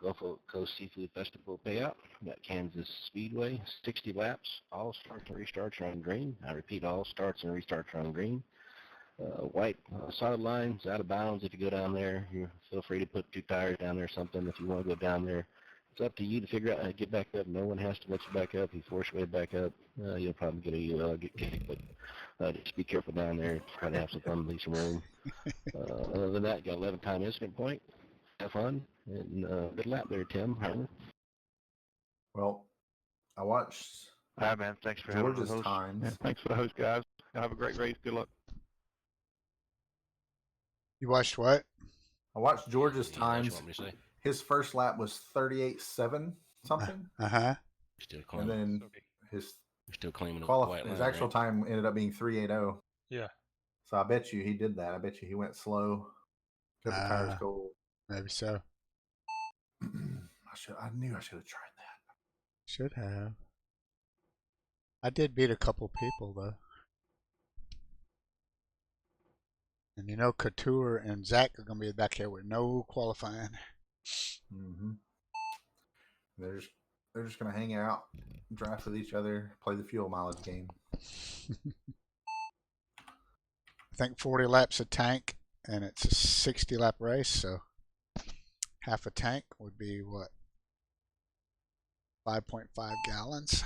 Gulf Coast Seafood Festival payout. We got Kansas Speedway, 60 laps. All starts and restarts are on green. I repeat, all starts and restarts are on green. White solid lines out of bounds. If you go down there, you feel free to put 2 tires down there or something. If you want to go down there, it's up to you to figure out how to get back up. No one has to let you back up. You force your way back up, you'll probably get a UL, get kicked. But just be careful down there. Try to have some fun, leave some room. Other than that, you got 11-time incident point. Have fun and good lap there, Tim. Well, I watched. Hi, man. Thanks for having George's the host. times. Yeah, thanks for the host, guys. Have a great race. Good luck. You watched what? I watched George's Yeah, times. that's what I'm gonna say. His first lap was 38.7 something, Uh-huh. Still and claiming, then his still claiming a white his line, actual right? time ended up being 3.80. Yeah. So I bet you he did that. I bet you he went slow, kept the tires cold. Maybe so. I knew I should have tried that. Should have. I did beat a couple people though. And you know Couture and Zach are gonna be back here with no qualifying. Mm-hmm. They're just gonna hang out, draft with each other, play the fuel mileage game. I think 40 laps a tank, and it's a 60 lap race, so half a tank would be what? 5.5 gallons.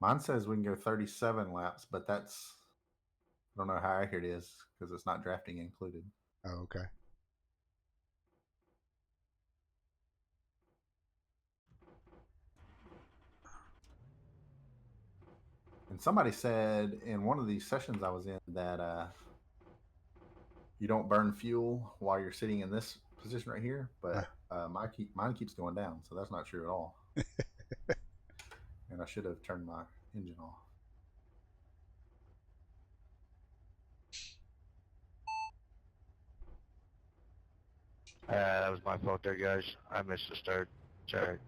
Mine says we can go 37 laps, but that's, I don't know how accurate it is because it's not drafting included. Oh, okay. And somebody said in one of these sessions I was in that you don't burn fuel while you're sitting in this position right here, but mine keeps going down, so that's not true at all. And I should have turned my engine off. That was my fault there, guys. I missed the start. Sorry.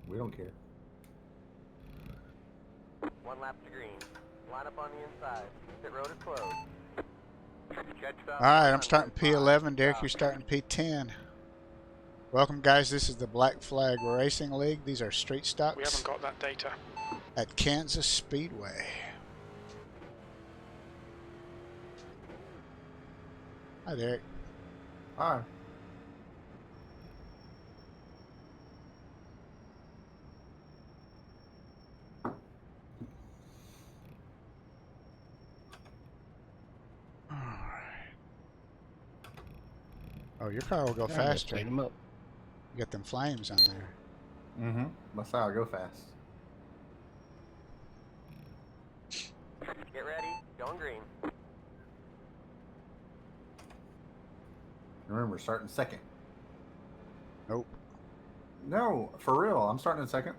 We don't care. 1 lap to green. Line up on the inside. Pit road is closed. All right, I'm starting P11. Derek, you're starting P10. Welcome, guys. This is the Black Flag Racing League. These are street stocks. We haven't got that data. At Kansas Speedway. Hi, Derek. Hi. Oh, your car will go Yeah, faster. clean them up. You got them flames on there. Mm-hmm. That's how I go fast. Get ready. Going green. Remember, starting second. Nope. No, for real. I'm starting in second.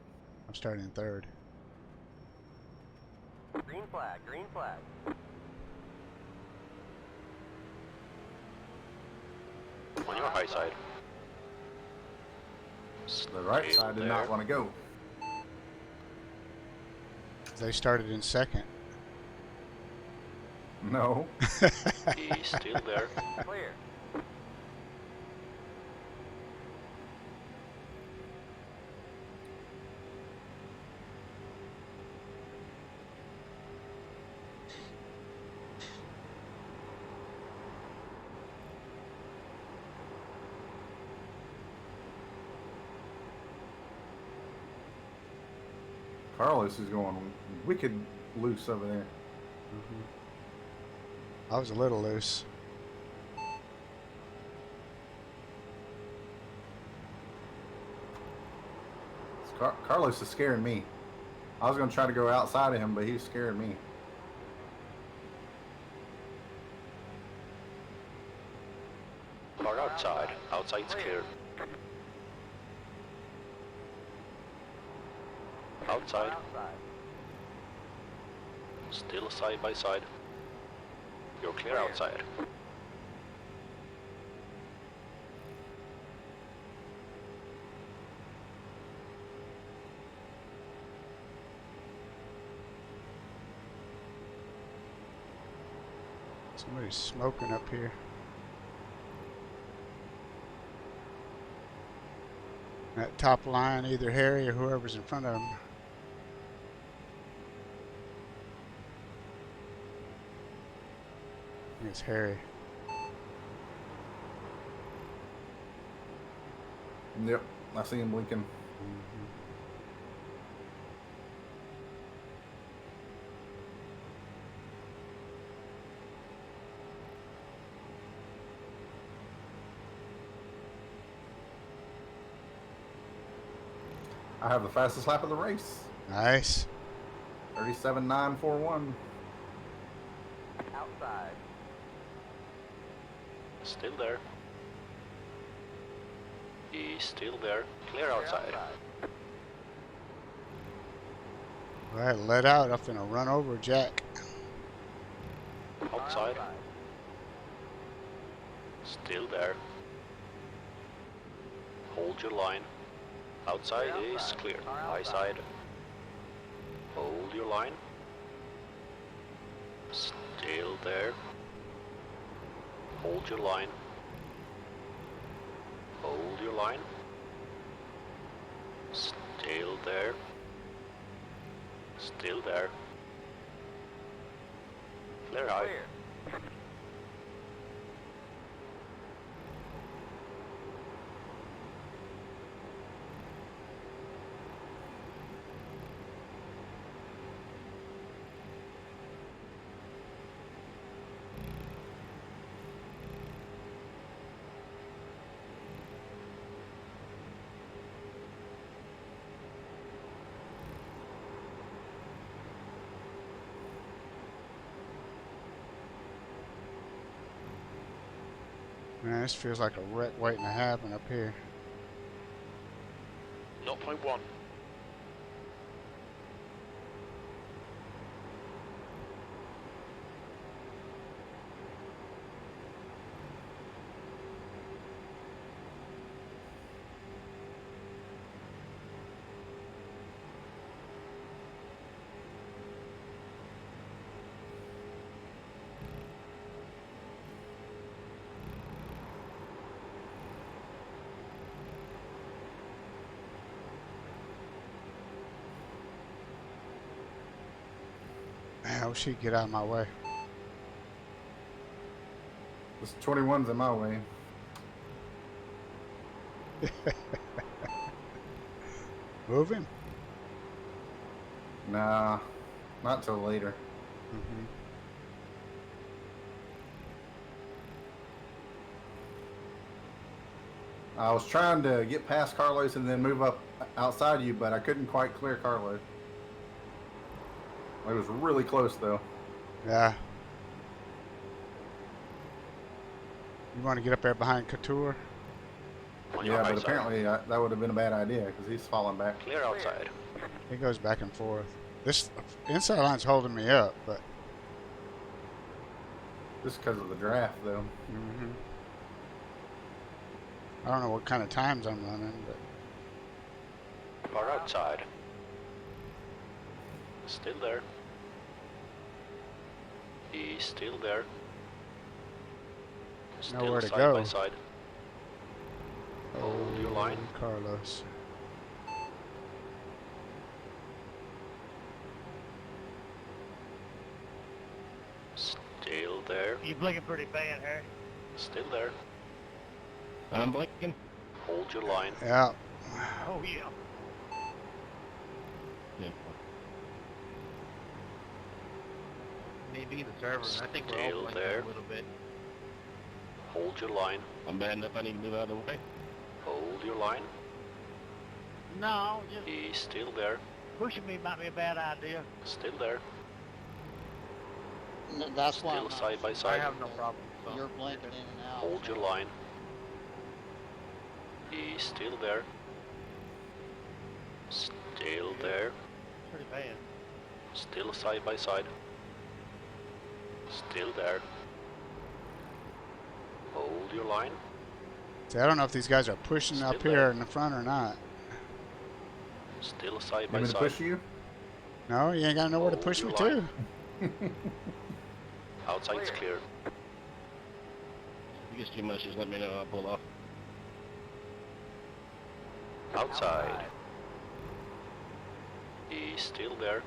I'm starting in third. Green flag. Green flag. On your high side. The right side did not want to go. They started in second. No. He's still there. Clear. Carlos is going wicked loose over there. I was a little loose. Carlos is scaring me. I was going to try to go outside of him, but he's scaring me. Or outside. Outside's clear. Outside. Still side by side. You're clear outside. Somebody's smoking up here. That top line, either Harry or whoever's in front of him. I think it's Harry. Yep, I see him blinking. I have the fastest lap of the race. Nice. 37.941. Outside. Still there. He's still there. Clear outside. Right, let out. I'm gonna run over Jack. Outside. Still there. Hold your line. Outside is clear. High side. Hold your line. Still there. Hold your line. Hold your line. Still there. Still there. Clear high. Man, this feels like a wreck waiting to happen up here. 0.1. Man, I wish he'd get out of my way. This 21's in my way. Moving? Nah, not till later. I was trying to get past Carlos and then move up outside you, but I couldn't quite clear Carlos. It was really close, though. Yeah. You want to get up there behind Couture? Yeah, but apparently that would have been a bad idea because he's falling back. Clear outside. He goes back and forth. This inside line's holding me up, but... Just because of the draft, though. I don't know what kind of times I'm running, but... Far outside. Still there. He's still there. Still Nowhere to side go. by side. Hold your line. Carlos. Still there. You blinking pretty bad, Harry. Still there. I'm blinking. Hold your line. Yeah. Oh, yeah. Yeah. Maybe the server. I think we're all Still blinking there. a little bit. Hold your line. I'm bad enough I need to move out of the way. Hold your line. No, just He's still there. pushing me might be a bad idea. Still there. That's why Still I'm side by I side. have no problem. So. You're blinking in and out. Hold your line. He's still there. Still there. Pretty bad. Still side by side. Still there. Hold your line. See, I don't know if these guys are pushing up Still here there. in the front or not. Still side You by want me to side. push you? No, you ain't got nowhere to Hold push your me line. to. Outside's clear. If it gets too much, just let me know. I'll pull off. Outside. He's still there.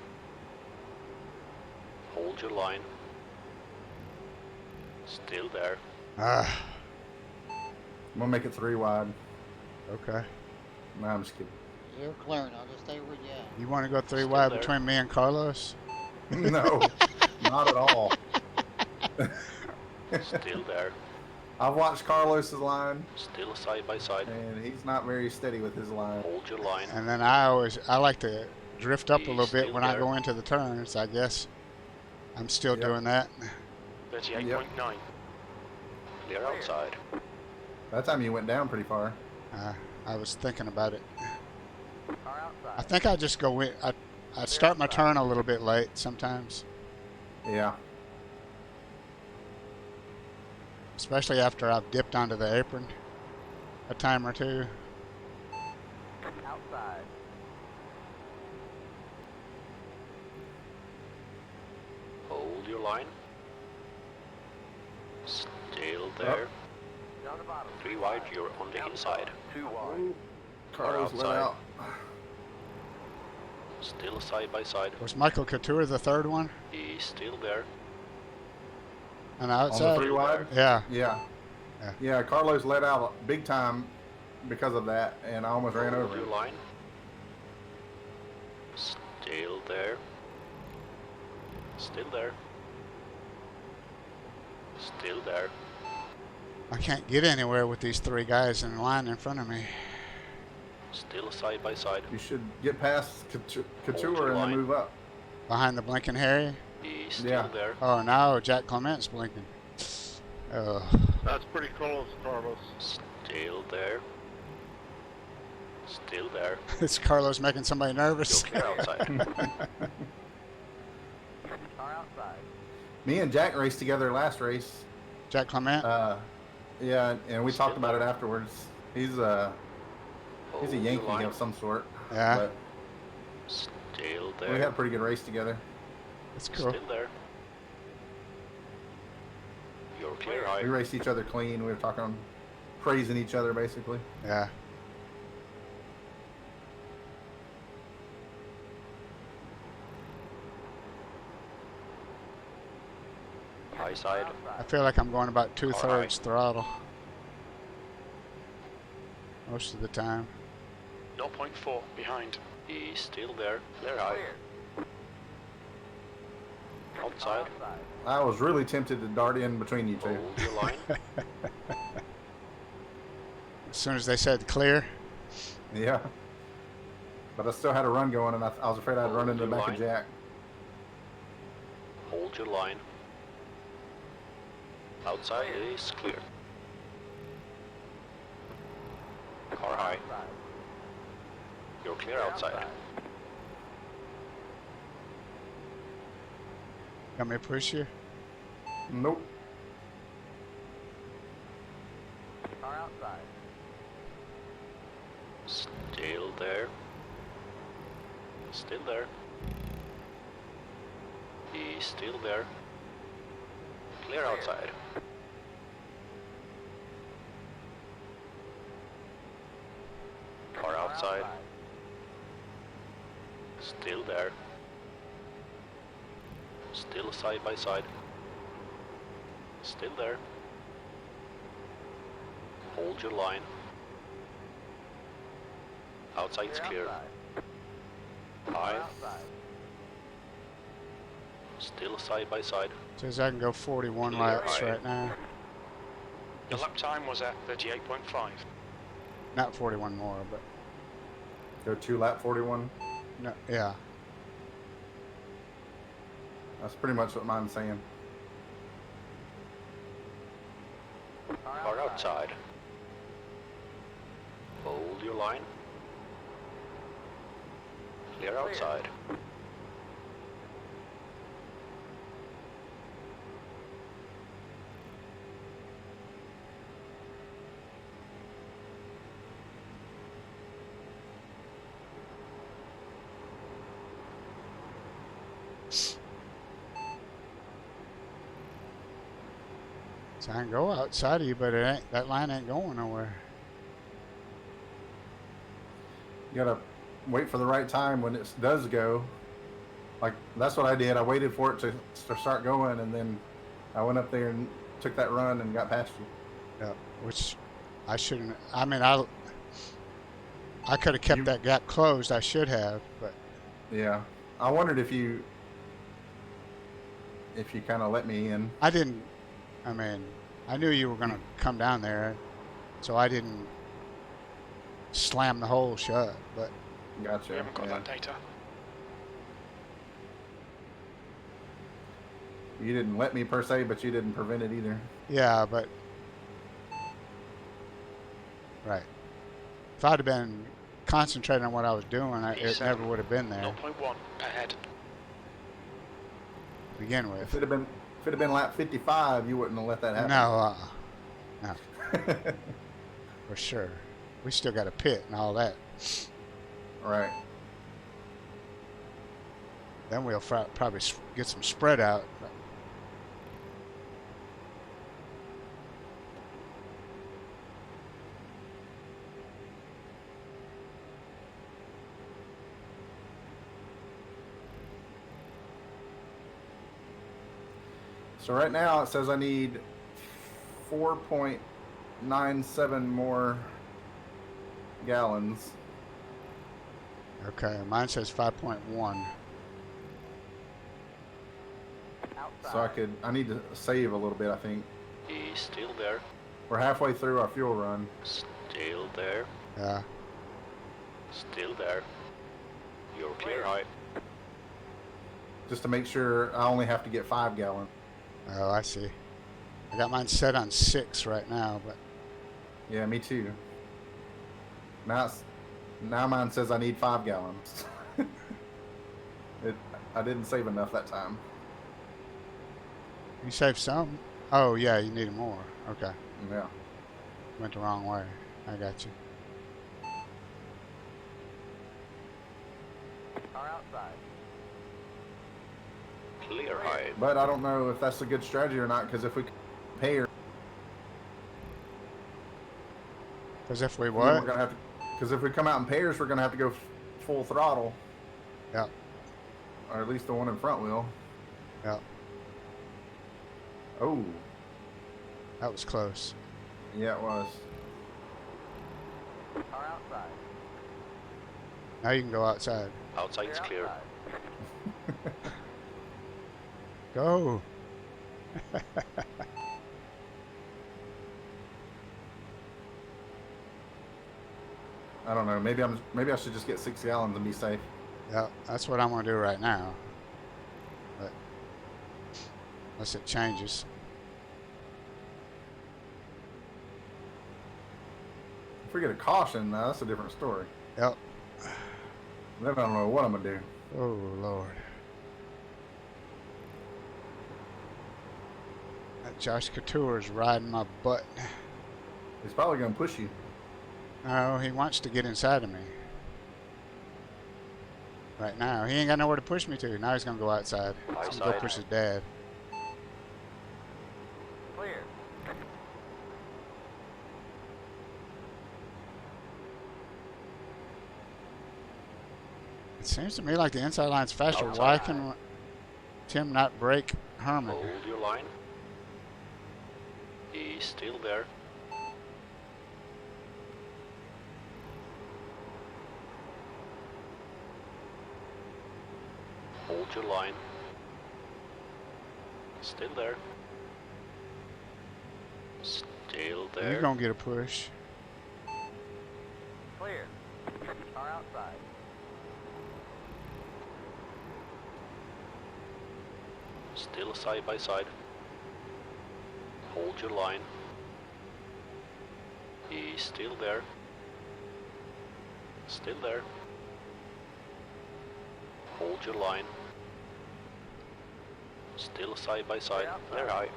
Hold your line. Still there. Ah, I'm gonna make it 3 wide. okay. No, I'm just kidding. You're clearing. I'll just stay where you at. You want to go 3 Still wide there. between me and Carlos? No, not at all. Still there. I've watched Carlos's line, Still side by side. and he's not very steady with his line. Hold your line. And then I like to drift up a little bit Still when I there. go into the turns. I guess I'm still Yep. doing that. 38.9. Clear outside. That time you went down pretty far. I was thinking about it. Car outside. I think I just go in. I start my turn a little bit late sometimes, Yeah. especially after I've dipped onto the apron a time or two. Outside. Hold your line. Still there. Down the bottom. 3 wide, you're on the inside. 2 wide. Carlos let outside. out. Still side by side. Was Michael Couture the third one? He's still there. And On the outside? 3 wide? Yeah. Yeah. Yeah. Yeah, Carlos let out big time because of that, and I almost ran Hold over your him. line. Still there. Still there. Still there. I can't get anywhere with these 3 guys in line in front of me. Still side by side. You should get past Couture and then line. move up. Behind the blinking Harry. He's still Yeah. there. Oh, now Jack Clement's blinking. Oh, That's pretty close, Carlos. Still there. Still there. is Carlos making somebody nervous? You're clear outside. Car outside. Me and Jack raced together last race. Jack Clement? Yeah, and we talked about it afterwards. He's a Hold your Yankee line. of some sort. Yeah. But Still we there. had a pretty good race together. That's cool. Still there. You're clear high. We raced each other clean. We were talking, praising each other basically. Yeah. High side. I feel like I'm going about 2/3 throttle most of the time. 0.4 behind. He's still there. Clear high. Outside. I was really tempted to dart in between you two. Hold your line. As soon as they said clear, Yeah. But I still had a run going, and I was afraid I'd run into the back of Jack. Hold your line. Outside is clear. Car high. You're clear outside. got me push you. Nope. Car outside. Still there. Still there. He's still there. Clear outside. Car outside. Still there. Still side by side. Still there. Hold your line. Outside's clear. High. Still side by side. Says I can go 41 Clear laps high. right now. Your lap time was at 38.5. Not 41 more, but Go 2 lap 41. no, yeah. That's pretty much what mine's saying. Car outside. Hold your line. Clear outside. So I can go outside of you, but it ain't, that line ain't going nowhere. You gotta wait for the right time when it does go. Like, that's what I did. I waited for it to start going, and then I went up there and took that run and got past you. Yeah, which I shouldn't. I mean, I could have kept that gap closed. I should have, but yeah, I wondered if you kind of let me in. I didn't. I mean, I knew you were going to come down there, so I didn't slam the hole shut. But Gotcha. We haven't got that data. You didn't let me per se, but you didn't prevent it either. yeah, but right. If I'd have been concentrating on what I was doing, it never would have been there 0.1 ahead. to begin with. If it had been lap 55, you wouldn't have let that happen. No, no, for sure. We still got a pit and all that. Right. Then we'll probably get some spread out. So right now it says I need 4.97 more gallons. Okay, mine says 5.1. So I need to save a little bit, I think. He's still there. We're halfway through our fuel run. Still there. Yeah. Still there. You're clear high. Just to make sure I only have to get 5 gallons. Oh, I see. I got mine set on 6 right now, but Yeah, me too. Now mine says I need 5 gallons. I didn't save enough that time. you saved some. Oh, yeah, you needed more. Okay. Yeah. Went the wrong way. I got you. Car outside. Clear high. But I don't know if that's a good strategy or not, because if we pay her, Because if we we're what? gonna have to. Because if we come out in pairs, we're gonna have to go full throttle. Yeah. Or at least the one in front wheel. Yeah. Oh, That was close. yeah, it was. Car outside. Now you can go outside. Outside's clear. Outside. Go. I don't know. Maybe I should just get 6 gallons and be safe. Yeah, that's what I'm going to do right now. But unless it changes. If we get a caution, now that's a different story. Yep. Then I don't know what I'm gonna do. Oh, Lord. That Josh Couture is riding my butt. He's probably gonna push you. No, he wants to get inside of me. Right now. He ain't got nowhere to push me to. Now he's going to go outside. He's going to go push his dad. Clear. It seems to me like the inside line's faster. Why can Tim not break Herman? Hold your line. He's still there. Hold your line. Still there. Still there. You're going to get a push. Clear. Car outside. Still side by side. Hold your line. He's still there. Still there. Hold your line. Still side by side. They're high.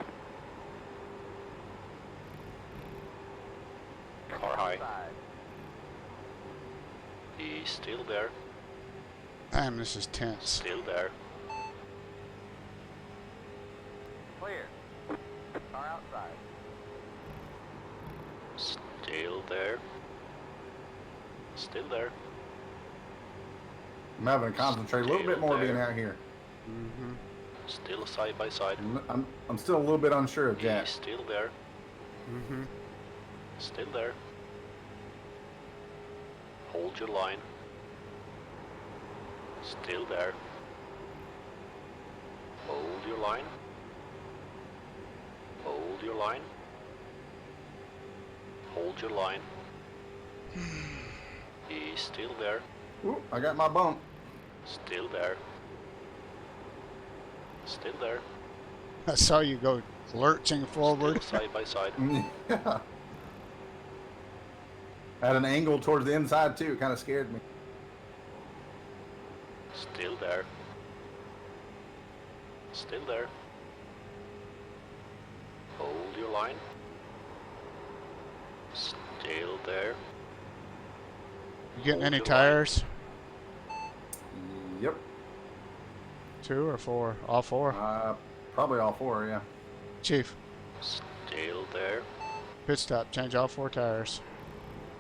Car high. He's still there. Damn, this is tense. Still there. Clear. Car outside. Still there. Still there. I'm having to concentrate a little bit more being out here. Mm-hmm. Still side by side. I'm still a little bit unsure of Jack. He's still there. Mm-hmm. Still there. Hold your line. Still there. Hold your line. Hold your line. Hold your line. He's still there. Ooh, I got my bump. Still there. Still there. I saw you go lurching forward. Still side by side. Yeah. At an angle towards the inside too. It kind of scared me. Still there. Still there. Hold your line. Still there. You getting any Hold your line. tires? Yep. 2 or 4? All 4? Probably all 4, yeah. Chief, Still there. pit stop. Change all 4 tires.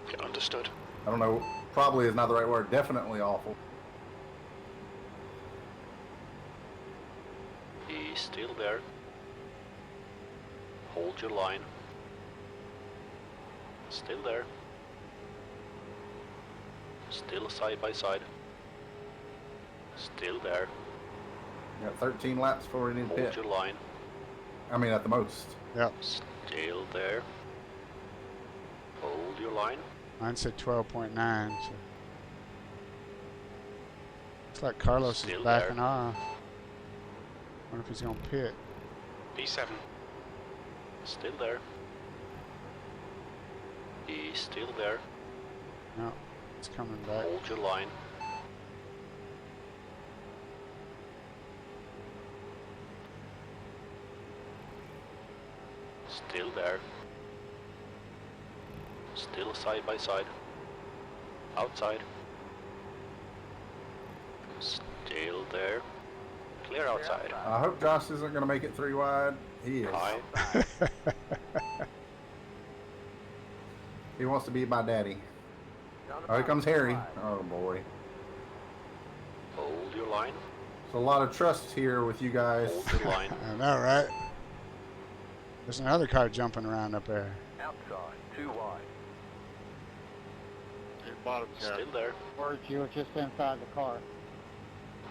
Okay, understood. I don't know. Probably is not the right word. Definitely all 4. He's still there. Hold your line. Still there. Still side by side. Still there. Got 13 laps before we need to Hold pit. your line. I mean, at the most. Yep. Still there. Hold your line. Mine said 12.9. So. Looks like Carlos Still is backing there. off. Wonder if he's gonna pit. P7. Still there. He's still there. No, it's coming back. Hold your line. Still there. Still side by side. Outside. Still there. Clear outside. I hope Josh isn't going to make it 3 wide. He is. High. He wants to be my daddy. Oh, here comes Harry. Oh, boy. Hold your line. There's a lot of trust here with you guys. Hold your line. I know, right? There's another car jumping around up there. Outside, 2 wide. Your bottom car. Still there. Or you were just inside the car.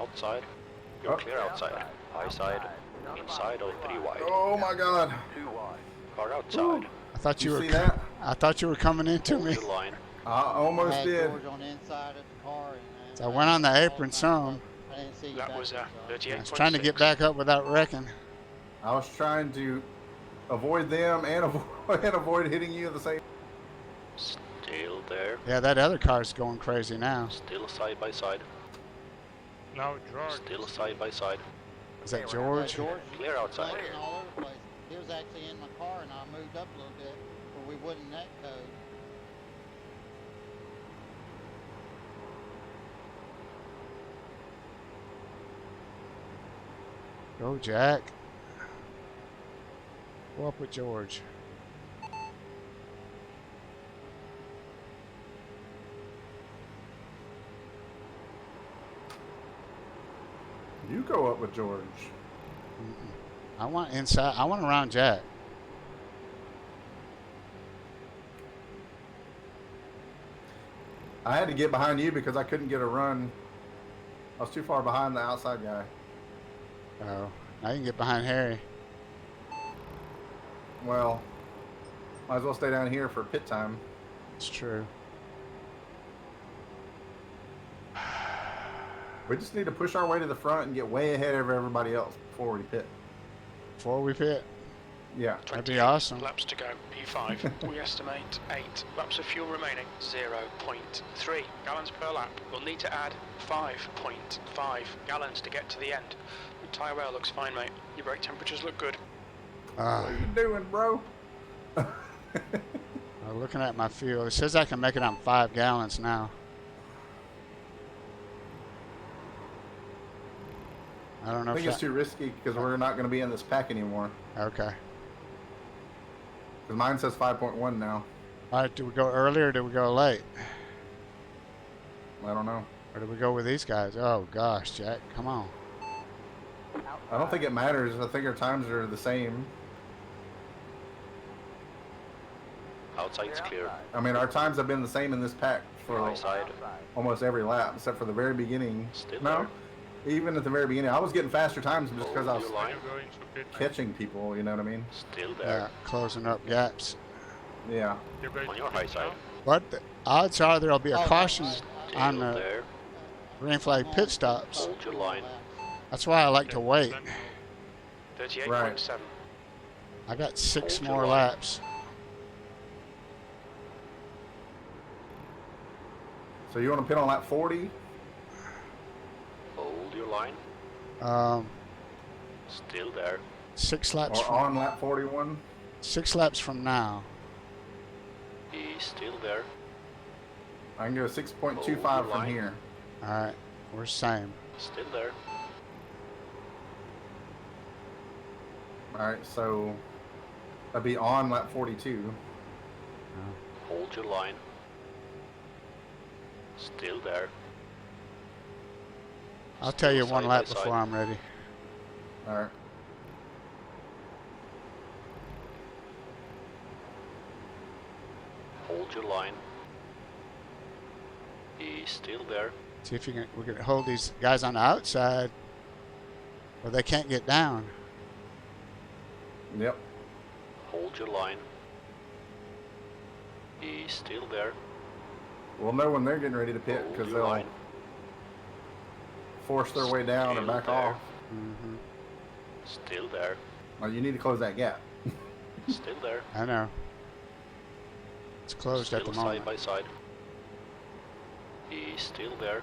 Outside. You're Oh. clear outside. High side. Inside or 3 wide. Oh, my God. 2 wide. Car outside. I thought you You were. see that? I thought you were coming into Hold me. your line. I I almost had did. George on the inside of the car. And So I went on the apron some. I didn't see you That back was there, so- 38.6. I was trying to get back up without wrecking. I was trying to avoid them and avoid hitting you at the same. Still there. Yeah, that other car's going crazy now. Still side by side. No, George. Still side by side. Is that Yeah, George? George Clear outside. flexing all over the place. He was actually in my car, and I moved up a little bit where we wouldn't net code. Go, Jack. Go up with George. You go up with George. I want inside. I want around Jack. I had to get behind you because I couldn't get a run. I was too far behind the outside guy. Oh, now you can get behind Harry. Well, might as well stay down here for pit time. It's true. We just need to push our way to the front and get way ahead of everybody else before we pit. Before we pit. Yeah. That'd be awesome. Laps to go. P5. We estimate 8 laps of fuel remaining. 0.3 gallons per lap. We'll need to add 5.5 gallons to get to the end. The tyre wear looks fine, mate. Your brake temperatures look good. What are you doing, bro? I'm looking at my fuel. It says I can make it on 5 gallons now. I don't know I if think it's too risky because we're not going to be in this pack anymore. Okay. Because mine says 5.1 now. All right, do we go early or do we go late? I don't know. Where do we go with these guys? Oh gosh, Jack, come on. I don't think it matters. I think our times are the same. Outside's clear. I mean, our times have been the same in this pack for High side. almost every lap, except for the very beginning. Still No, even at the very beginning, I was getting faster times just because I was Hold your line. catching people. You know what I mean? Still there. Yeah, closing up gaps. Yeah. On your high side. But the odds are there'll be a caution on Still the there. green flag pit stops. Hold your line. That's why I like to wait. 38.7. I got 6 Hold your more line. laps. So you want to pit on lap 40? Hold your line. Still there. 6 laps Or on lap 41? 6 laps from now. He's still there. I can go 6.25 from line. here. All right, we're same. Still there. All right, so that'd be on lap 42. Hold your line. Still there. I'll tell you Still one side lap by before side. I'm ready. All right. Hold your line. He's still there. See if you can. We're gonna hold these guys on the outside, or they can't get down. Yep. Hold your line. He's still there. We'll know when they're getting ready to pit Hold because your they'll line. force their way down and Still back there. off. Hmm. Still there. Well, you need to close that gap. Still there. I know. It's closed Still at the side moment. by side. He's still there.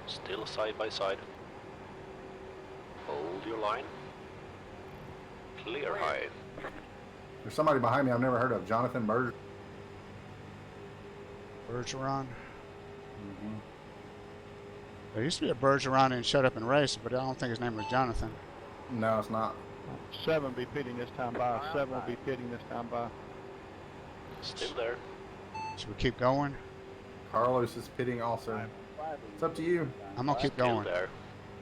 Still side by side. Hold your line. Clear high. There's somebody behind me I've never heard of. Jonathan Berger. Bergeron. There used to be a Bergeron in Shut Up and Race, but I don't think his name was Jonathan. No, it's not. 7 will be pitting this time by. 7 will be pitting this time by. Still there. Should we keep going? Carlos is pitting also. It's up to you. I'm gonna keep Still going. there.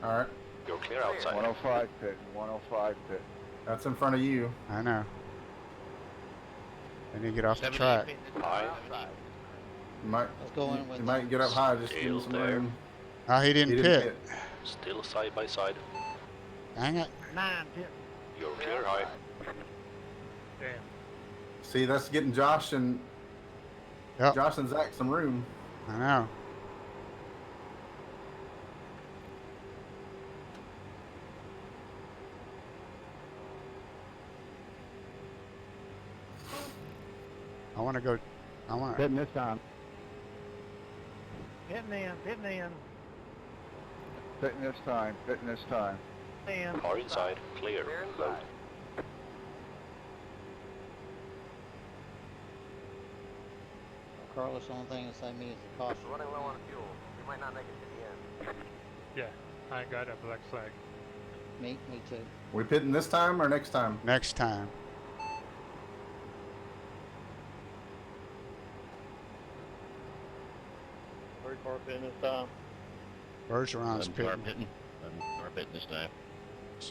All right. You're clear outside. 105 pit. 105 pit. That's in front of you. I know. They need to get off the 78 track. pitting this High. outside. You might, Let's go in with you might get up high. Just give him Still some there. room. Oh, he didn't He pit. Still side by side. Dang it. 9 pitting. You're clear high. See, that's getting Josh and Yep. Zach some room. I know. I want to go. I want to. Pitting this time. Pitting in, pitting in, Pitting this time. Pitting this time. in. Car inside. Clear. Clear Load. inside. Carlos, the only thing that say me is the caution. We're running low on fuel. We might not make it to the end. Yeah, I got a black flag. Me too. We pitting this time or next time? Next time. Third car pin this time. Bergeron's 11 car pitting. pitting. 11 car pitting this time.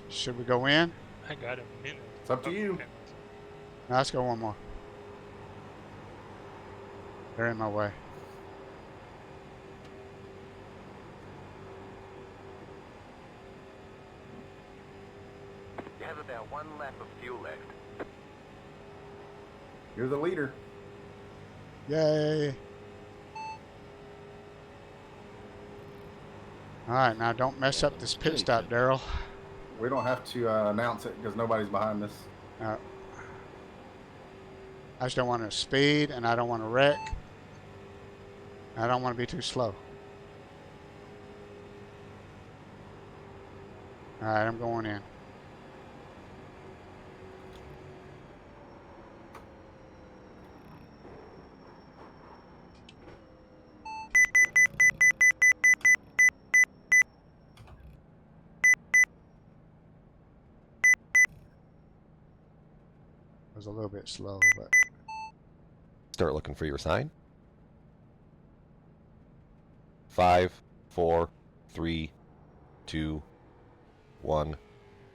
Should we go in? I got a minute. It's up to you. No, let's go one more. They're in my way. You have about 1 lap of fuel left. You're the leader. Yay. All right, now don't mess up this pit stop, Daryl. We don't have to announce it because nobody's behind us. I just don't want to speed, and I don't want to wreck. I don't want to be too slow. All right, I'm going in. Was a little bit slow, but Start looking for your sign. 5, 4, 3, 2, 1.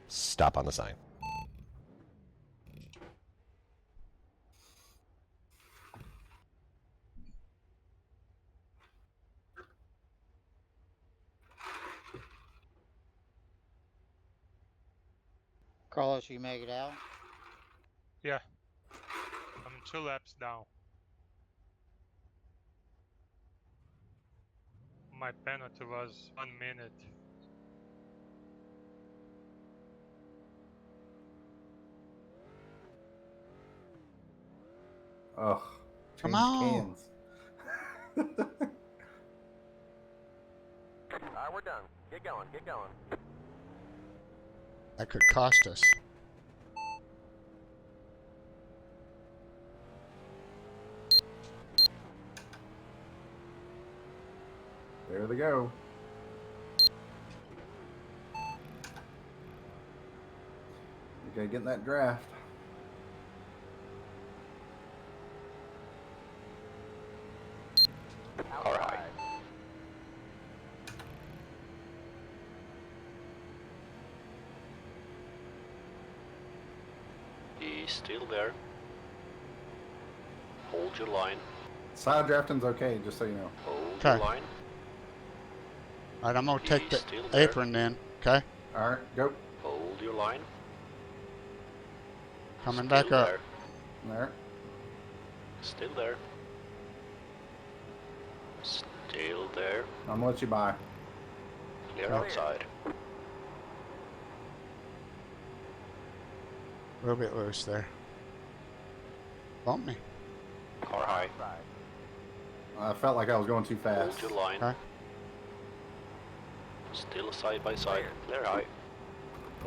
Stop on the sign. Carlos, you make it out? Yeah. I'm 2 laps down. My penalty was 1 minute. Ugh. Come Change on. cans. Alright, we're done. Get going, get going. That could cost us. There they go. You gotta get in that draft. Car high. He's still there. Hold your line. Side drafting's okay, just so you know. Hold your Okay. line. Alright, I'm gonna take the He's still there. apron then. Okay? Alright, go. Hold your line. Coming Still back up. there. There. Still there. Still there. I'm gonna let you by. Clear Okay. outside. A little bit loose there. Bump me. Car high. I felt like I was going too fast. Hold your line. Okay. Still side by side. Clear high.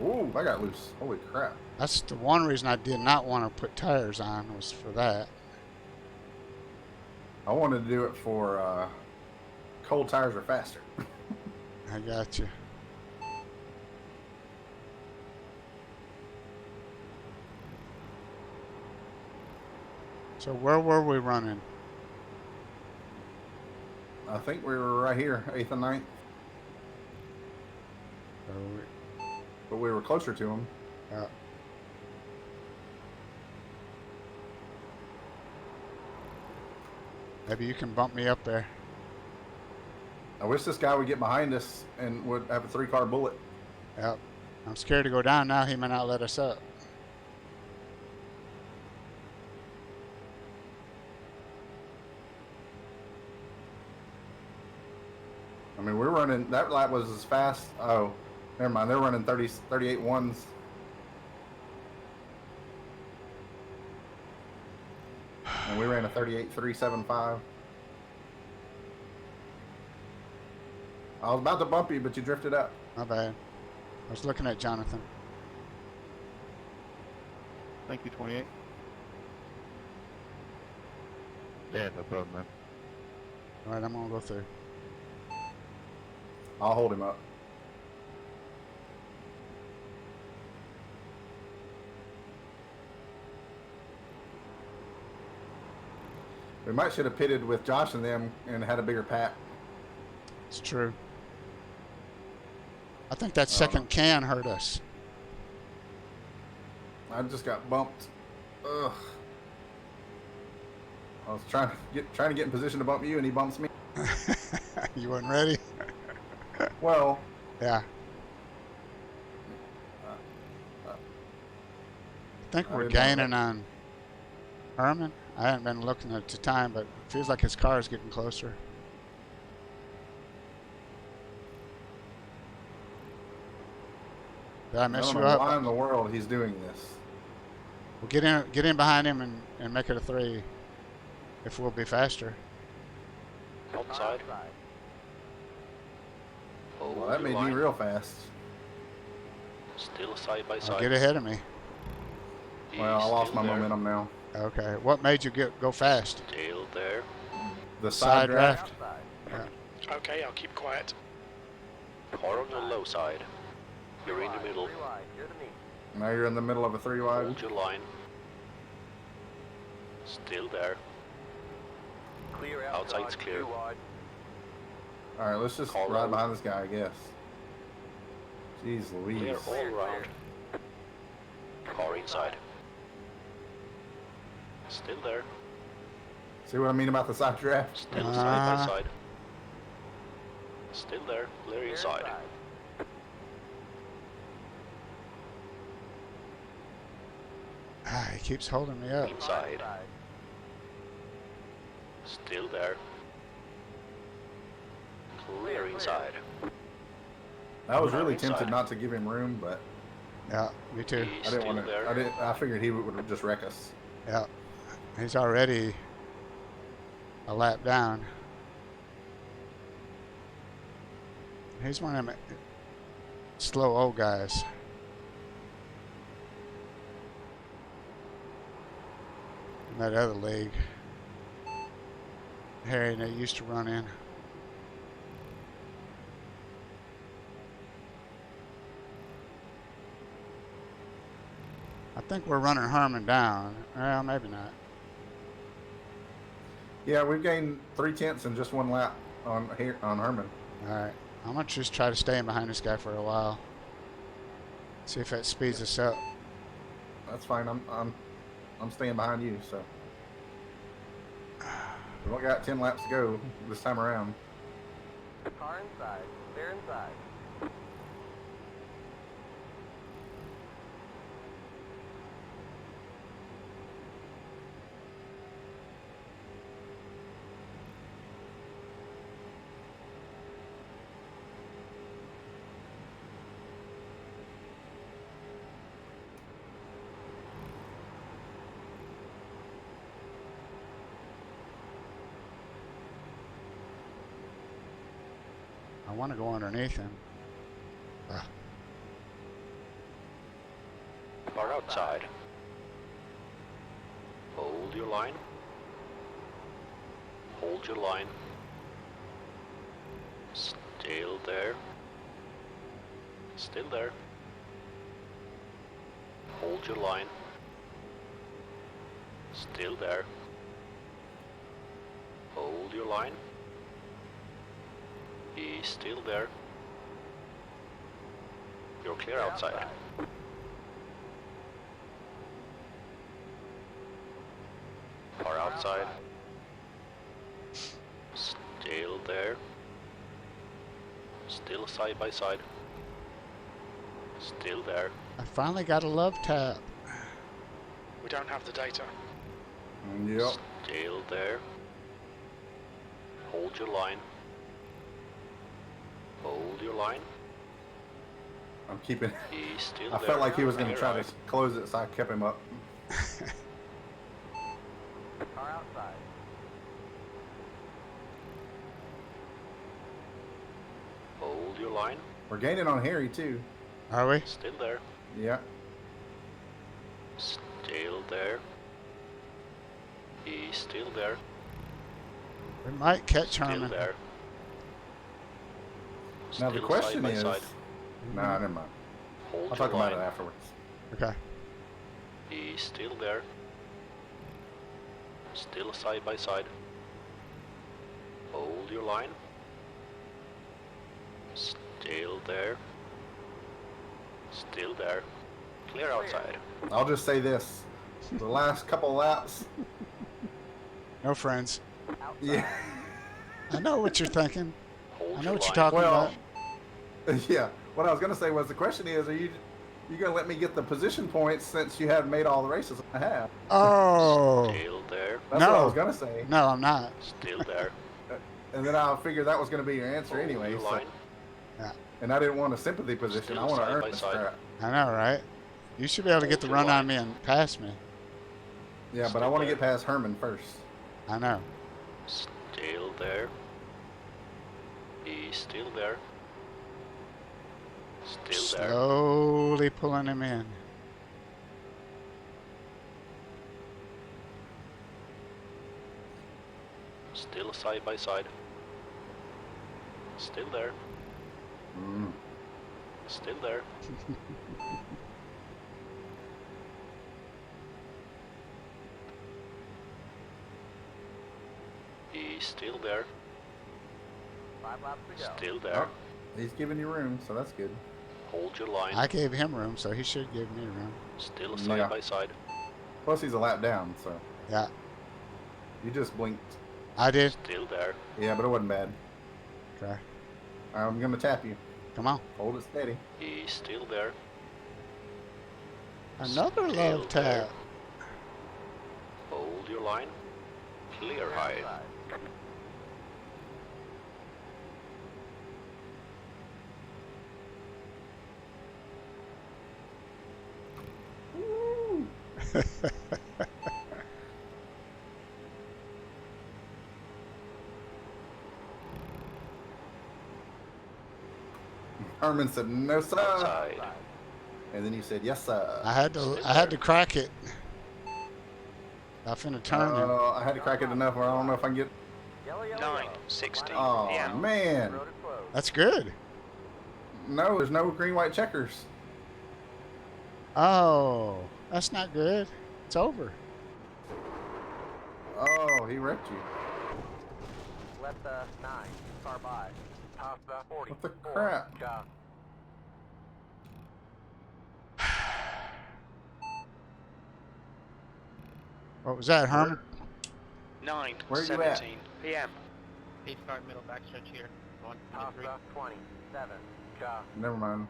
Ooh, I got loose. Holy crap. That's the one reason I did not want to put tires on, was for that. I wanted to do it for cold tires are faster. I got you. So where were we running? I think we were right here, 8th and 9th, but we were closer to them. Maybe you can bump me up there. I wish this guy would get behind us and would have a 3-car bullet. Yep. I'm scared to go down now. He may not let us up. I mean, we're running, that lap was as fast. Oh, never mind. They're running 38 ones. And we ran a 38.375. I was about to bump you, but you drifted up. My bad. I was looking at Jonathan. Thank you, 28. Yeah, no problem, man. All right, I'm going to go through. I'll hold him up. We might should have pitted with Josh and them and had a bigger pack. It's true. I think that second can hurt us. I just got bumped. Ugh. I was trying to get in position to bump you, and he bumps me. You weren't ready? Well, Yeah. I think we're didn't know gaining on Herman. I haven't been looking at the time, but it feels like his car is getting closer. Did I mess I don't you know up? why in the world he's doing this. Well, get in behind him and make it a 3. If we'll be faster. Outside. Hold Well, that your made line. me real fast. Still side by Now side. get ahead of me. He's Well, I lost still my there. momentum now. Okay. What made you go fast? Still there. The Side side draft. Okay, I'll keep quiet. Car on the low side. You're in the middle. Now you're in the middle of a 3 wide. Hold your line. Still there. Clear Outside's clear. All right, let's just Call ride road. behind this guy, I guess. Jeez Louise. Clear all around. Car inside. Still there. See what I mean about the side draft? Still side by side. Still there. Clear inside. Ah, he keeps holding me up. Inside. Still there. Clear inside. I was really tempted not to give him room, but Yeah, me too. I didn't want to. I figured he would just wreck us. Yeah, he's already a lap down. He's one of them slow old guys. In that other league, Harry and they used to run in. I think we're running Harmon down. Well, maybe not. Yeah, we've gained 3/10 in just one lap on Herman. All right, I'm gonna just try to stay in behind this guy for a while. See if that speeds us up. That's fine. I'm staying behind you, so we only got 10 laps to go this time around. Car inside. They're inside. I want to go underneath him. Car outside. Hold your line. Hold your line. Still there. Still there. Hold your line. Still there. Hold your line. He's still there. You're clear outside. Car outside. Still there. Still side by side. Still there. I finally got a love tap. We don't have the data. Yep. Still there. Hold your line. Hold your line. I'm keeping. He's still I there. felt like he was going to Clear try right. to close it, so I kept him up. Car outside. Hold your line. We're gaining on Harry too. Are we? Still there. Yeah. Still there. He's still there. We might catch Still Herman. there. Now the Still question side by is. side. Nah, never mind. Hold I'll your talk about line. it afterwards. Okay. He's still there. Still side by side. Hold your line. Still there. Still there. Clear outside. I'll just say this: the last couple laps. No friends. Yeah. I know what you're thinking. Hold I know your what you're line. talking Well, about. yeah. What I was going to say was the question is: are you going to let me get the position points since you haven't made all the races I have? Oh. Still there. That's No. what I was going to say. No, I'm not. Still there. And then I figured that was going to be your answer Hold anyway. your So, line. and I didn't want a sympathy position. Still I want to side earn by this side. crap. I know, right? You should be able to get the Hold your run on line. me and pass me. Yeah, but I Still want to there. get past Herman first. I know. Still there. He's still there. Still there. Slowly pulling him in. Still side by side. Still there. Mm. Still there. He's still there. 5 laps to go. Still there. Oh, he's giving you room, so that's good. Hold your line. I gave him room, so he should give me room. Still side by side. Plus, he's a lap down, so. Yeah. You just blinked. I did. Still there. Yeah, but it wasn't bad. Okay. I'm going to tap you. Come on. Hold it steady. He's still there. Another Still love there. tap. Hold your line. Clear high. Herman said, no, sir. Outside. And then you said, yes, sir. I had to crack it. I finna turn him. I had to crack it enough where I don't know if I can get... 9:60 Oh, p.m. man. That's good. No, there's no green, white checkers. Oh, that's not good. It's over. Oh, he wrecked you. Left 9, car by. Top 40. What the crap? Job. What was that, Herman? Where you 9:17 at? p.m. Peace guard middle backstretch here. 1, 2, Top 3. 27. Job. Never mind.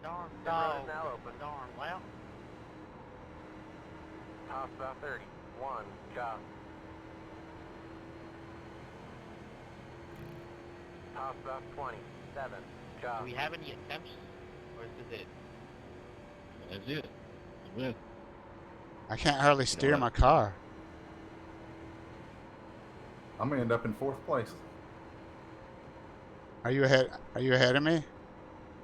Darn The road dog. is now open. Darn well. Top 31. Job. Top 27. Do Job. we have any attempts? Or is this it? That's it. You win. I can't hardly steer what? my car. I'm going to end up in 4th place. Are you ahead? Are you ahead of me?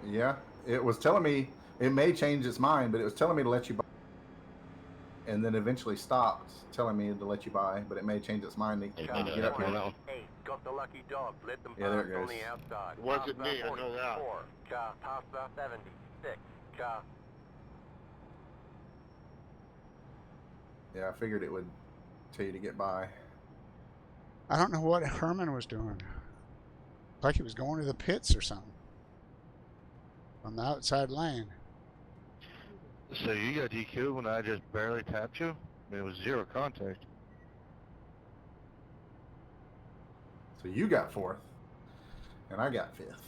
Yeah. It was telling me, it may change its mind, but it was telling me to let you buy. And then eventually stopped telling me to let you buy, but it may change its mind to Hey, Job. man, get up here. now. 8. Got the lucky dog. Let them Yeah, there pass it on goes. the outside. Wasn't Top me, I know that. 44. Job. Top 76. Job. Yeah, I figured it would tell you to get by. I don't know what Herman was doing. Like he was going to the pits or something. On the outside lane. So you got DQ when I just barely tapped you? I mean, it was 0 contact. So you got 4th, and I got 5th.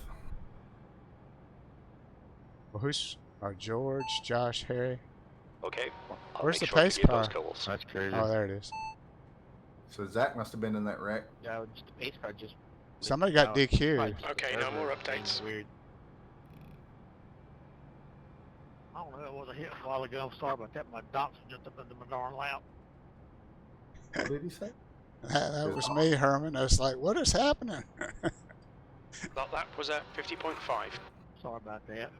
Well, who's George, Josh, Harry? Okay. I'll Where's make the sure to pace give car? those goals. That's crazy. Oh, there it is. So Zach must have been in that wreck. Yeah, just the pace car just. Somebody got Probably DQ'd. just the Okay, no server more being updates. Weird. I don't know, it was a hit a while ago. Sorry about that. My docs just up into my darn lap. What did he say? That was me, Herman. I was like, what is happening? That lap was at 50.5. Sorry about that.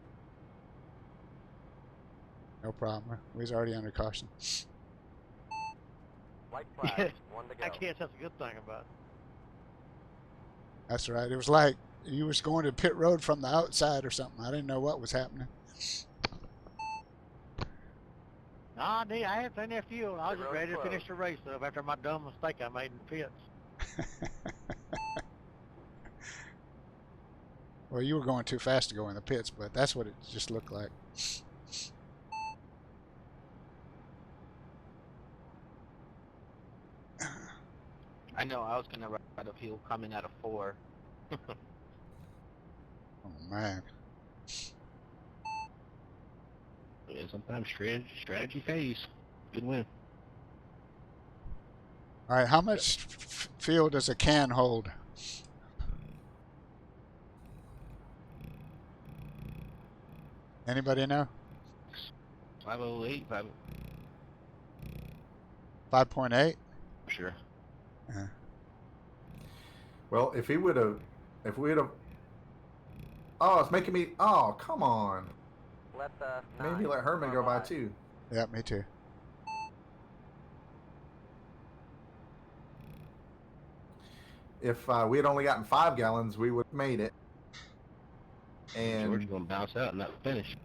No problem. We was already under caution. White flag. 1 to go. I guess that's a good thing about it. That's right. It was like you was going to pit road from the outside or something. I didn't know what was happening. Nah, I hadn't seen that fuel. I was The just road's ready to closed. finish the race up after my dumb mistake I made in the pits. Well, you were going too fast to go in the pits, but that's what it just looked like. I know, I was going to ride a fuel coming out of 4. Oh, man. Yeah, sometimes strategy pays. Good win. All right, how much fuel does a can hold? Anybody know? 508, 5.8? sure. Well, if we would have, oh, it's making me, oh, come on. Let Maybe let Herman go by too. Yeah, me too. If we had only gotten 5 gallons, we would have made it. And George's going to bounce out and not finish.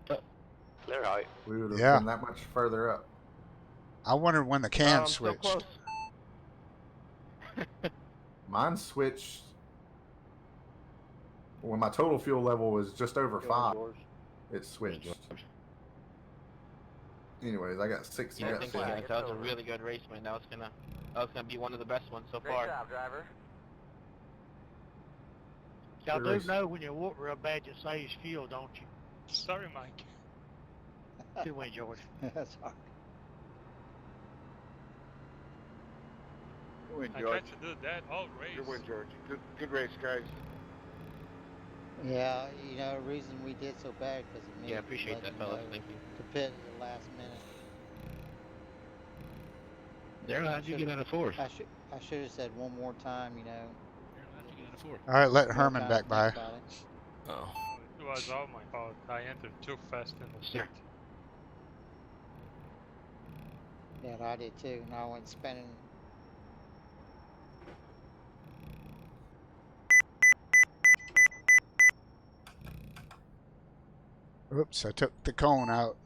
Clear high. we would have Yeah. been that much further up. I wondered when the can I'm so switched. close. Mine switched when my total fuel level was just over 5, it switched. Anyways, I got 6. Yeah, You I got think 6. that was a really good race, man. That was gonna be one of the best ones so Great far. job, driver. Y'all Good do race. know when you walk real bad, you saves fuel, don't you? Sorry, Mike. Good win, George. That's all right. Good win, I George. tried to do that all race. Good win, George. Good race, guys. Yeah, you know, the reason we did so bad because of me. Yeah, I appreciate that, fellas. Thank you. To pit at the last minute. Daryl, how'd you get out of 4th? I should have said one more time, you know. How'd you get out of 4th? All right, let More Herman time back to by. think about it. Oh. It was all my fault. I entered too fast in the Sure. pit. Yeah, I did too. And I went spinning. Oops, I took the cone out.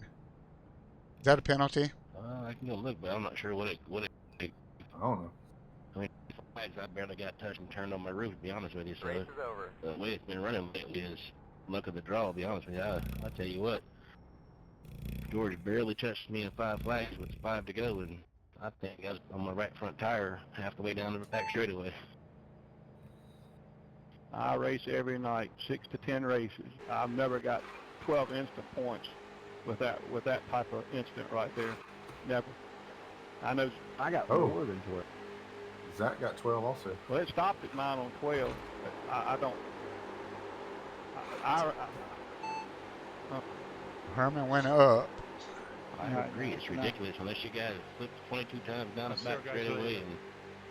Is that a penalty? I can go look, but I'm not sure what it. I don't know. I mean, I barely got touched and turned on my roof, to be honest with you. So Race is over. the way it's been running lately is luck of the draw, to be honest with you. I tell you what, George barely touched me in 5 flags with 5 to go, and I think I was on my right front tire half the way down the back straightaway. I race every night, 6 to 10 races. I've never got 12 instant points with that type of incident right there. Never. I know I got more than 12. Zach got 12 also. Well, it stopped at mine on 12. But I don't. Herman went up. I agree. It's ridiculous unless you guys flipped 22 times down the back straightaway and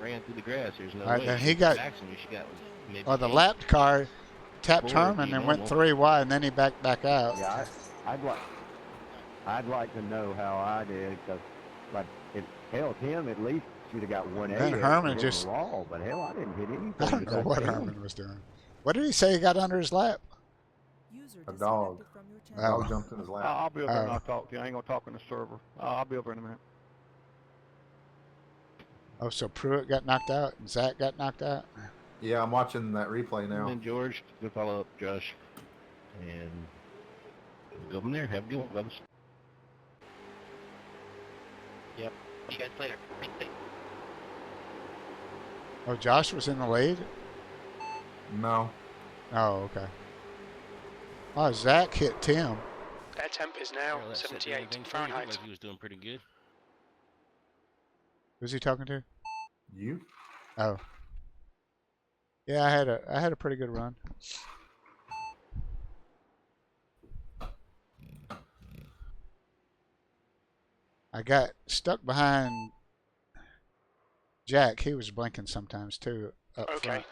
ran through the grass. There's no All right, way. then he got. Maximum you got was maybe Well, the 8. lapped car tapped 4 would Herman be and went normal. 3 wide, and then he backed back out. Yeah, I'd like to know how I did, because like Tim at least should have got 180. Then Herman just. Wall, but hell, I didn't hit anything. I don't know what Herman was doing. What did he say he got under his lap? A dog. A dog jumped in his lap. I'll be over there and I'll talk to you. I ain't gonna talk on the server. I'll be over in a minute. Oh, so Pruitt got knocked out and Zach got knocked out? Yeah, I'm watching that replay now. And then George, good follow up, Josh. And we'll go from there. Have a good one, brothers. Yep. See you guys later. Oh, Josh was in the lead? No. Oh, okay. Oh, Zach hit Tim. Air temp is now 78 Fahrenheit. He was doing pretty good. Who's he talking to? You? Oh. Yeah, I had a pretty good run. I got stuck behind Jack. He was blinking sometimes too up front.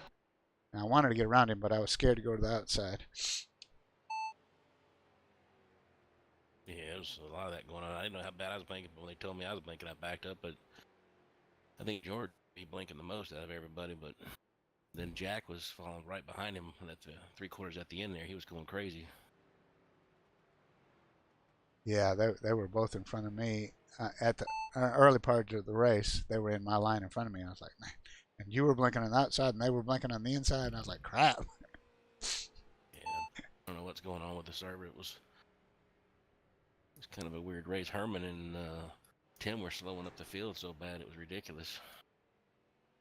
And I wanted to get around him, but I was scared to go to the outside. Yeah, there was a lot of that going on. I didn't know how bad I was blinking, but when they told me I was blinking, I backed up. But I think George be blinking the most out of everybody. But then Jack was falling right behind him at the 3/4 at the end there. He was going crazy. Yeah, they were both in front of me at the early part of the race. They were in my line in front of me. I was like, man. And you were blinking on the outside, and they were blinking on the inside. And I was like, crap. Yeah, I don't know what's going on with the server. It's kind of a weird race. Herman and Tim were slowing up the field so bad it was ridiculous.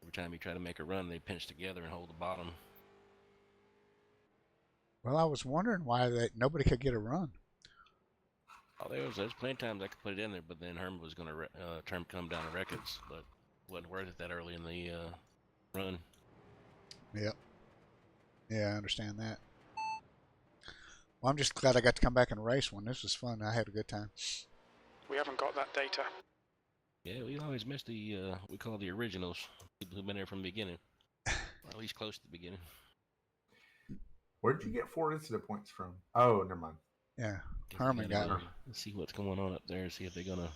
Every time you try to make a run, they pinch together and hold the bottom. Well, I was wondering why nobody could get a run. Oh, there's plenty of times I could put it in there, but then Herman was going to come down to records, but wasn't worth it that early in the run. Yep. Yeah, I understand that. Well, I'm just glad I got to come back and race one. This was fun. I had a good time. We haven't got that data. Yeah, we always miss the, we call the originals, people who've been there from the beginning, or at least close to the beginning. Where did you get 4 incident points from? Oh, never mind. Yeah, Herman got her. Let's see what's going on up there, see if they're going to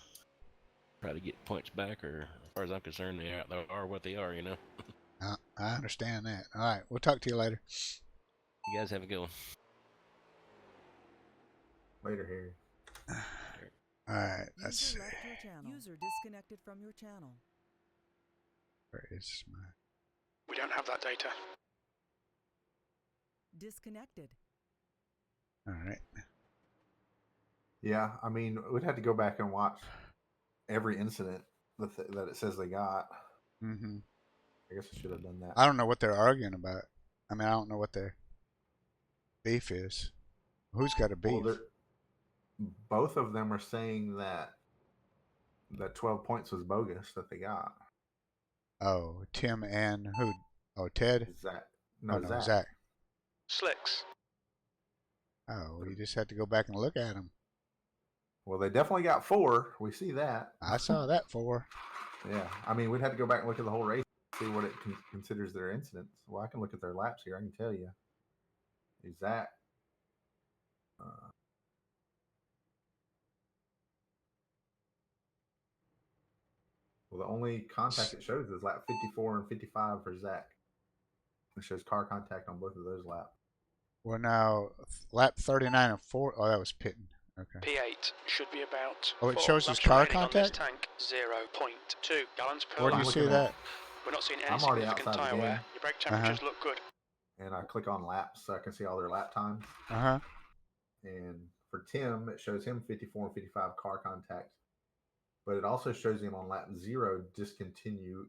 try to get points back, or as far as I'm concerned, they are what they are, you know? I understand that. All right, we'll talk to you later. You guys have a good one. Later, Harry. All right, let's see. User disconnected from your channel. Where is my... We don't have that data. disconnected. All right. Yeah, I mean, we'd have to go back and watch every incident that it says they got. Mm-hmm. I guess I should have done that. I don't know what they're arguing about. I mean, I don't know what their beef is. Who's got a beef? Well, both of them are saying that 12 points was bogus that they got. Oh, Tim and who? Oh, Ted? Zach. No, Zach. Slicks. Oh, you just had to go back and look at them. Well, they definitely got 4. We see that. I saw that 4. Yeah. I mean, we'd have to go back and look at the whole race, see what it considers their incidents. Well, I can look at their laps here. I can tell you. Zach. Well, the only contact it shows is lap 54 and 55 for Zach. It shows car contact on both of those laps. Well, now lap 39 and 4. Oh, that was pitting. Okay. P8 should be about. Oh, it 4 shows his laps car remaining on this contact? tank, 0.2 gallons per Where do lap. you see that? We're not seeing any I'm already significant outside the tyre game. wear. Your brake temperatures look good. And I click on laps so I can see all their lap times. Uh-huh. And for Tim, it shows him 54 and 55 car contact. But it also shows him on lap 0 discontinuity,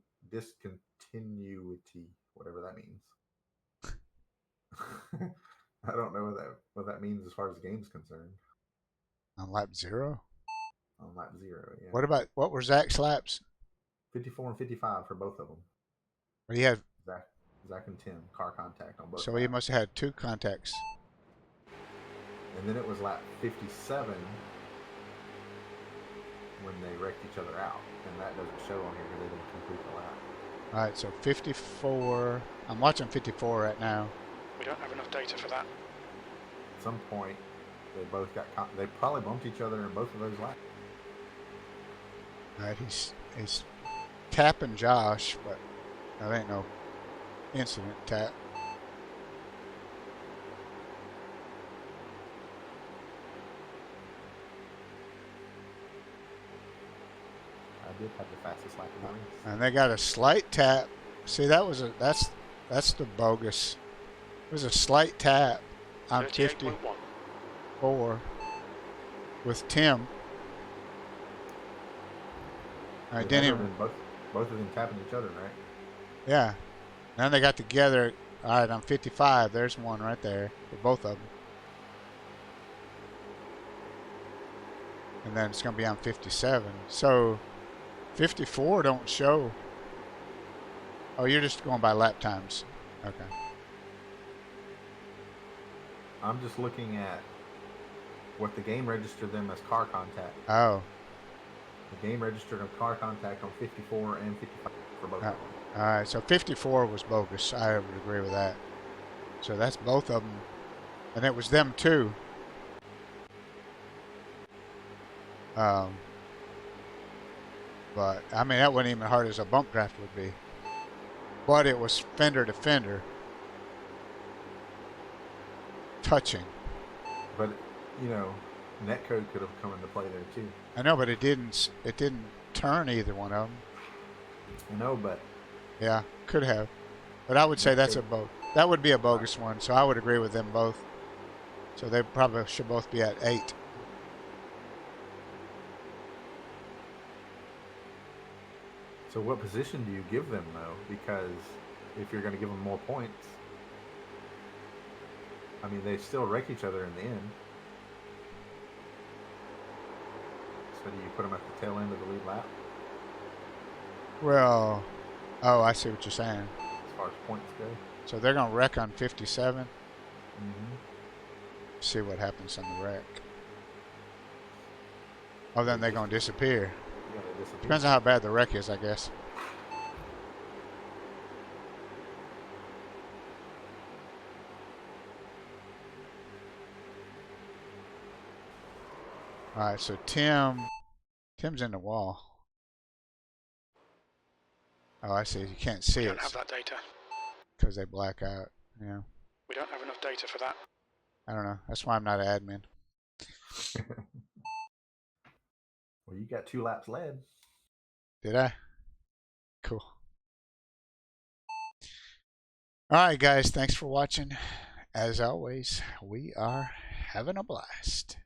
whatever that means. I don't know what that means as far as the game's concerned. On lap 0? On lap 0, yeah. What were Zach's laps? 54 and 55 for both of them. Well, he had Zach and Tim car contact on both. So he must have had 2 contacts. And then it was lap 57 when they wrecked each other out, and that doesn't show on here because they didn't complete the lap. All right, so 54. I'm watching 54 right now. We don't have enough data for that. At some point, they both got. They probably bumped each other in both of those laps. All right, he's tapping Josh, but that ain't no incident tap. I did have the fastest lap in the race. And they got a slight tap. See, that's the bogus. It was a slight tap on 54 with Tim. I didn't even. Both of them tapping each other, right? Yeah. And then they got together. All right, on 55. There's one right there for both of them. And then it's going to be on 57. So 54 don't show. Oh, you're just going by lap times. Okay. I'm just looking at what the game registered them as car contact. Oh. The game registered a car contact on 54 and 55 for both of them. All right, so 54 was bogus. I would agree with that. So that's both of them. And it was them too. But, I mean, that wasn't even hard as a bump draft would be. But it was fender to fender. Touching. But, you know, netcode could have come into play there too. I know, but it didn't turn either one of them. I know, but... Yeah, could have. But I would say that's that would be a bogus one, so I would agree with them both. So they probably should both be at 8. So what position do you give them, though? Because if you're going to give them more points, I mean, they still wreck each other in the end. So do you put them at the tail end of the lead lap? Well, oh, I see what you're saying. As far as points go. So they're going to wreck on 57? Mm-hmm. See what happens on the wreck. Oh, then they're going to disappear. Yeah, they disappear. Depends on how bad the wreck is, I guess. All right, so Tim's in the wall. Oh, I see. You can't see it. We don't have that data. Because they black out. Yeah. We don't have enough data for that. I don't know. That's why I'm not an admin. Well, you got 2 laps led. Did I? Cool. All right, guys. Thanks for watching. As always, we are having a blast.